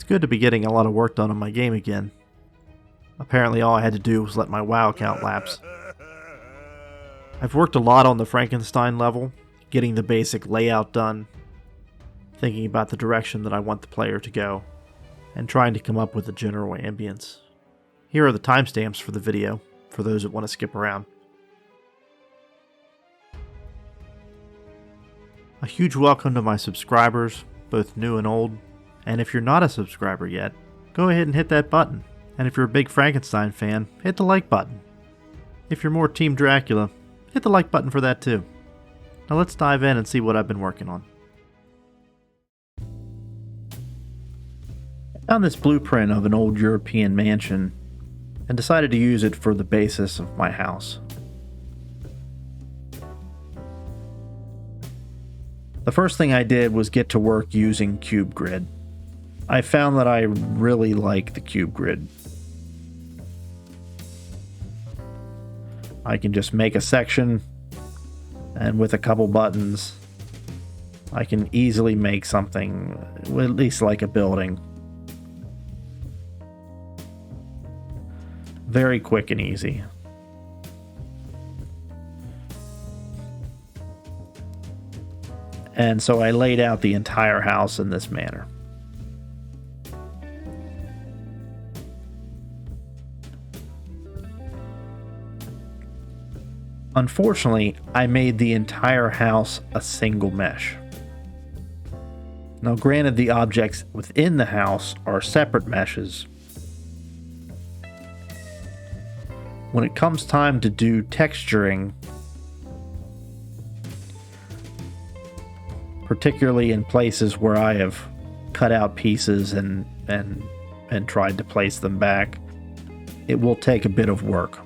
good to be getting a lot of work done on my game again. Apparently all I had to do was let my WoW account lapse. I've worked a lot on the Frankenstein level, getting the basic layout done, thinking about the direction that I want the player to go, and trying to come up with a general ambience. Here are the timestamps for the video, for those that want to skip around. A huge welcome to my subscribers, both new and old, and if you're not a subscriber yet, go ahead and hit that button. And if you're a big Frankenstein fan, hit the like button. If you're more Team Dracula, hit the like button for that too. Now let's dive in and see what I've been working on. I found this blueprint of an old European mansion and decided to use it for the basis of my house. The first thing I did was get to work using cube grid. I found that I really like the cube grid. I can just make a section, and with a couple buttons, I can easily make something, at least like a building. Very quick and easy. And so I laid out the entire house in this manner. Unfortunately, I made the entire house a single mesh. Now granted, the objects within the house are separate meshes. When it comes time to do texturing, particularly in places where I have cut out pieces and tried to place them back, it will take a bit of work.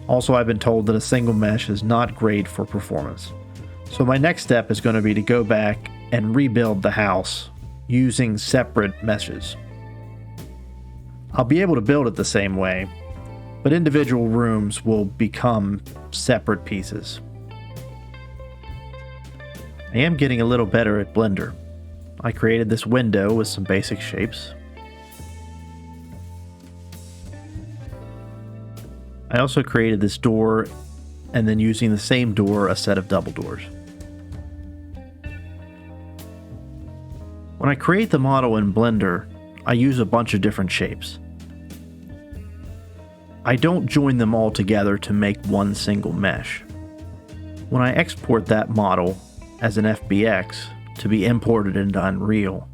Also, I've been told that a single mesh is not great for performance. So my next step is going to be to go back and rebuild the house using separate meshes. I'll be able to build it the same way, but individual rooms will become separate pieces. I am getting a little better at Blender. I created this window with some basic shapes. I also created this door, and then using the same door, a set of double doors. When I create the model in Blender, I use a bunch of different shapes. I don't join them all together to make one single mesh. When I export that model as an FBX to be imported into Unreal,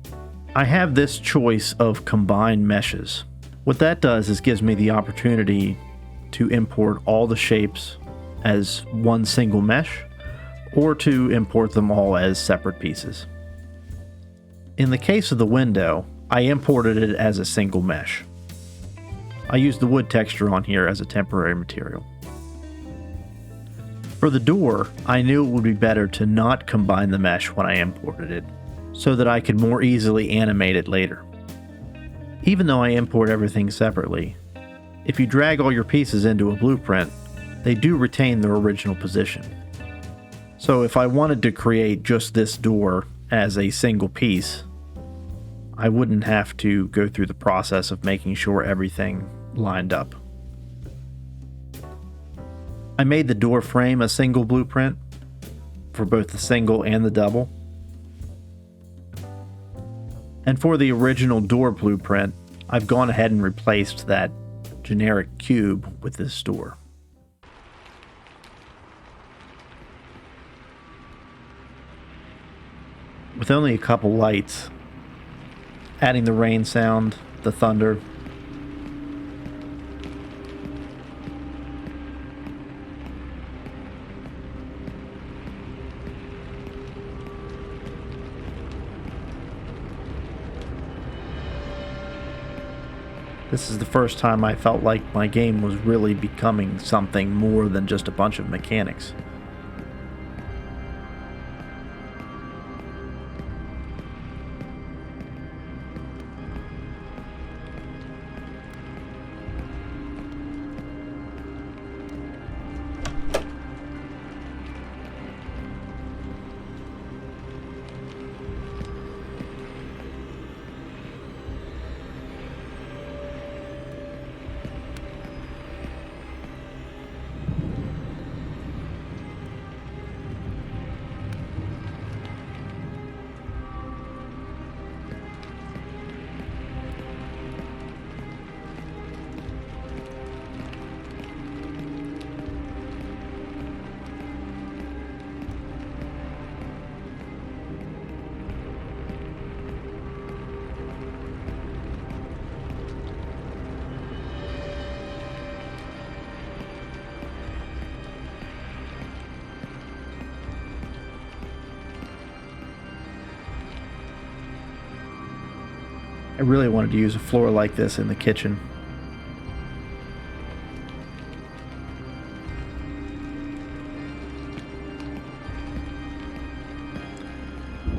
I have this choice of combined meshes. What that does is gives me the opportunity to import all the shapes as one single mesh, or to import them all as separate pieces. In the case of the window, I imported it as a single mesh. I used the wood texture on here as a temporary material. For the door, I knew it would be better to not combine the mesh when I imported it, so that I could more easily animate it later. Even though I import everything separately, if you drag all your pieces into a blueprint, they do retain their original position. So if I wanted to create just this door as a single piece, I wouldn't have to go through the process of making sure everything lined up. I made the door frame a single blueprint for both the single and the double. And for the original door blueprint, I've gone ahead and replaced that generic cube with this door. With only a couple lights, adding the rain sound, the thunder, this is the first time I felt like my game was really becoming something more than just a bunch of mechanics. really wanted to use a floor like this in the kitchen.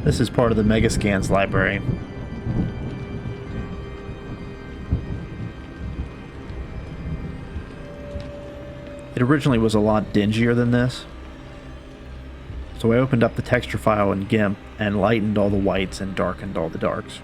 This is part of the Megascans library. It originally was a lot dingier than this, so I opened up the texture file in GIMP and lightened all the whites and darkened all the darks.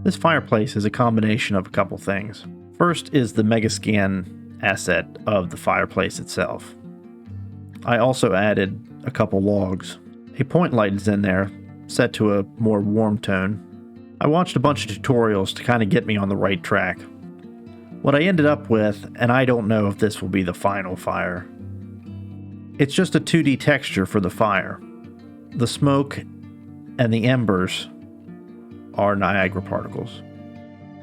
This fireplace is a combination of a couple things. First is the Megascan asset of the fireplace itself. I also added a couple logs. A point light is in there, set to a more warm tone. I watched a bunch of tutorials to kind of get me on the right track. What I ended up with, and I don't know if this will be the final fire, it's just a 2D texture for the fire. The smoke and the embers are Niagara particles.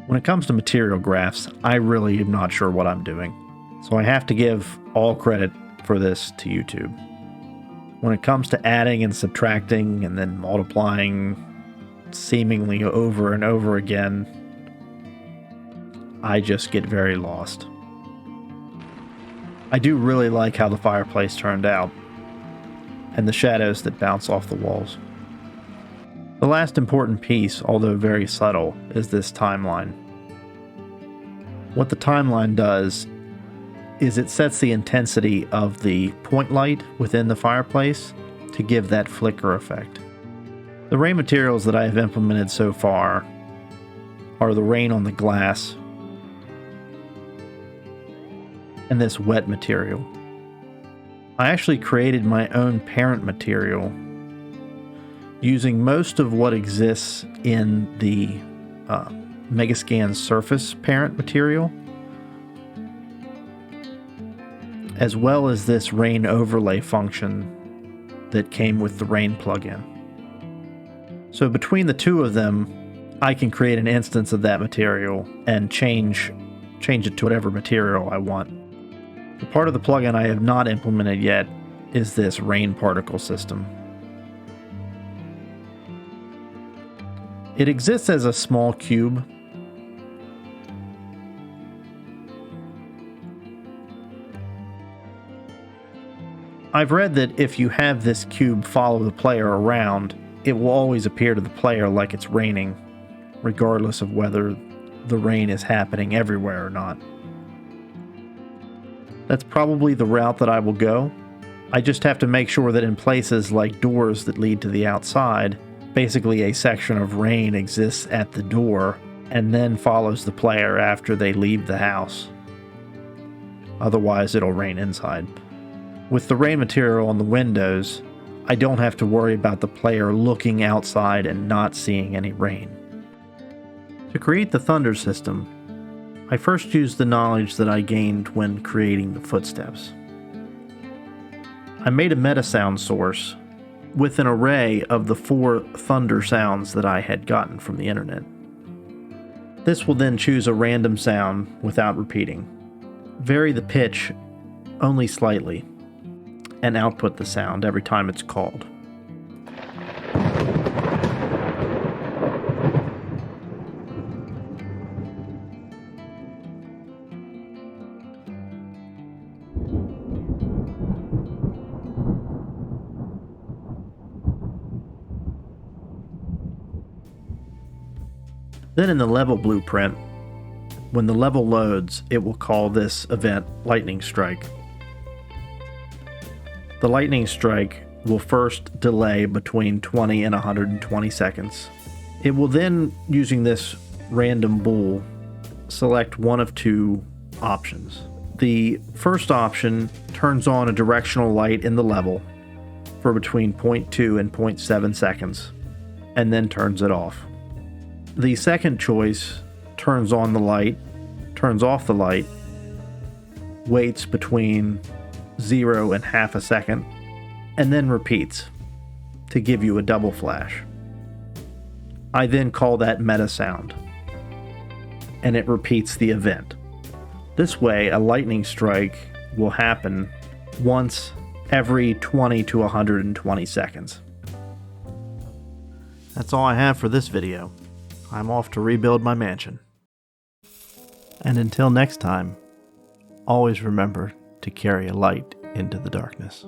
When it comes to material graphs, I really am not sure what I'm doing, so I have to give all credit for this to YouTube. When it comes to adding and subtracting and then multiplying seemingly over and over again, I just get very lost. I do really like how the fireplace turned out, and the shadows that bounce off the walls. The last important piece, although very subtle, is this timeline. What the timeline does is it sets the intensity of the point light within the fireplace to give that flicker effect. The rain materials that I have implemented so far are the rain on the glass and this wet material. I actually created my own parent material using most of what exists in the Megascan surface parent material, as well as this rain overlay function that came with the rain plugin. So between the two of them, I can create an instance of that material and change it to whatever material I want. The part of the plugin I have not implemented yet is this rain particle system. It exists as a small cube. I've read that if you have this cube follow the player around, it will always appear to the player like it's raining, regardless of whether the rain is happening everywhere or not. That's probably the route that I will go. I just have to make sure that in places like doors that lead to the outside, basically a section of rain exists at the door and then follows the player after they leave the house. Otherwise, it'll rain inside. With the rain material on the windows, I don't have to worry about the player looking outside and not seeing any rain. To create the thunder system, I first used the knowledge that I gained when creating the footsteps. I made a meta sound source with an array of the 4 thunder sounds that I had gotten from the internet. This will then choose a random sound without repeating, vary the pitch only slightly, and output the sound every time it's called. Then in the level blueprint, when the level loads, it will call this event Lightning Strike. The Lightning Strike will first delay between 20 and 120 seconds. It will then, using this random bool, select one of 2 options. The first option turns on a directional light in the level for between 0.2 and 0.7 seconds, and then turns it off. The second choice turns on the light, turns off the light, waits between 0 and half a second, and then repeats to give you a double flash. I then call that meta sound, and it repeats the event. This way, a lightning strike will happen once every 20 to 120 seconds. That's all I have for this video. I'm off to rebuild my mansion. And until next time, always remember to carry a light into the darkness.